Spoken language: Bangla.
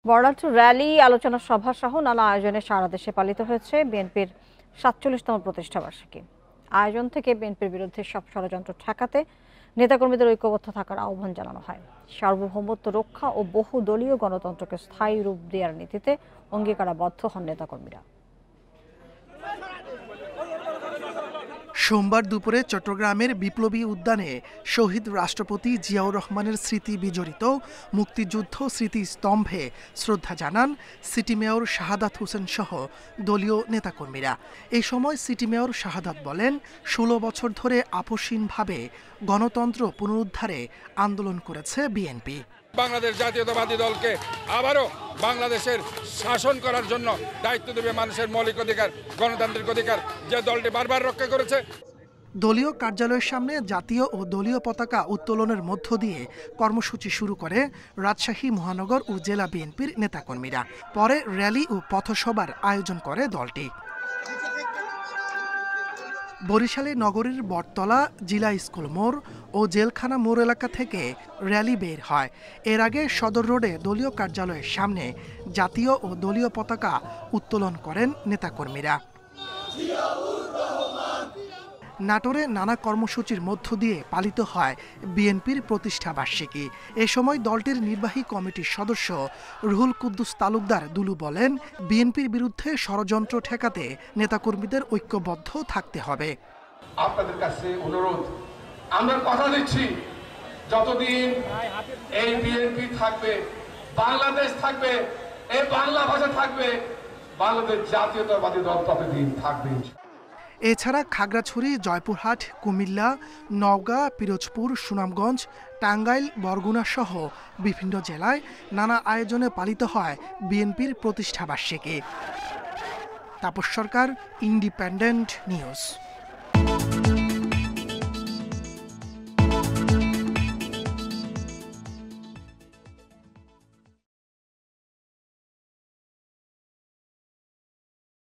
বর্ণাঢ্য র্যালি, আলোচনা সভা সহ নানা আয়োজনে সারা দেশে পালিত হয়েছে বিএনপির ৪৭তম প্রতিষ্ঠাবার্ষিকী। আয়োজন থেকে বিএনপির বিরুদ্ধে সব ষড়যন্ত্র ঠেকাতে নেতাকর্মীদের ঐক্যবদ্ধ থাকার আহ্বান জানানো হয়। সার্বভৌমত্ব রক্ষা ও বহুদলীয় গণতন্ত্রকে স্থায়ী রূপ দেওয়ার নীতিতে অঙ্গীকারাবদ্ধ হন নেতাকর্মীরা। সোমবার দুপুরে চট্টগ্রামের বিপ্লবী উদ্যানে শহীদ রাষ্ট্রপতি জিয়াউর রহমানের স্মৃতি বিজড়িত মুক্তিযুদ্ধ স্মৃতিস্তম্ভে শ্রদ্ধা জানান সিটি মেয়র শাহাদাত হোসেন সহ দলীয় নেতাকর্মীরা। এই সময় সিটি মেয়র শাহাদাত বলেন, ১৬ বছর ধরে আপোষহীনভাবে গণতন্ত্র পুনরুদ্ধারে আন্দোলন করেছে বিএনপি। বাংলাদেশ জাতীয়তাবাদী দলকে আবারও বাংলাদেশের শাসন করার জন্য দায়িত্ব দেবে মানুষের মৌলিক অধিকার, গণতান্ত্রিক অধিকার যে দলটি বারবার রক্ষা করেছে। দলীয় কার্যালয়ের সামনে জাতীয় ও দলীয় পতাকা উত্তোলনের মধ্য দিয়ে কর্মসূচি শুরু করে রাজশাহী মহানগর ও জেলা বিএনপির নেতাকর্মীরা। পরে র্যালি ও পথসভার আয়োজন করে দলটি। বরিশালে নগরীর বটতলা, জিলা স্কুল মোড় ও জেলখানা মোড় এলাকা থেকে র্যালি বের হয়। এর আগে সদর রোডে দলীয় কার্যালয়ের সামনে জাতীয় ও দলীয় পতাকা উত্তোলন করেন নেতাকর্মীরা। নাটোরে নানা কর্মসূচির মধ্য দিয়ে পালিত হয় বিএনপির প্রতিষ্ঠাবার্ষিকী। এ সময় দলটির নির্বাহী কমিটির সদস্য রুহুল কুদ্দুস তালুকদার দুলু বলেন, বিএনপির বিরুদ্ধে ষড়যন্ত্র ঠেকাতে নেতাকর্মীদের ঐক্যবদ্ধ থাকতে হবে। আপনাদের কাছে অনুরোধ, আমরা কথা দিচ্ছি যতদিন এই বিএনপি থাকবে, বাংলাদেশ থাকবে, এই বাংলা ভাষা থাকবে, বাংলাদেশ জাতীয়তাবাদী দল ততদিন থাকবে। এছাড়া খাগড়াছড়ি, জয়পুরহাট, কুমিল্লা, নওগাঁ, পিরোজপুর, সুনামগঞ্জ, টাঙ্গাইল, বরগুনা সহ বিভিন্ন জেলায় নানা আয়োজনে পালিত হয় বিএনপির প্রতিষ্ঠাবার্ষিকী। তাপস সরকার, ইন্ডিপেন্ডেন্ট নিউজ।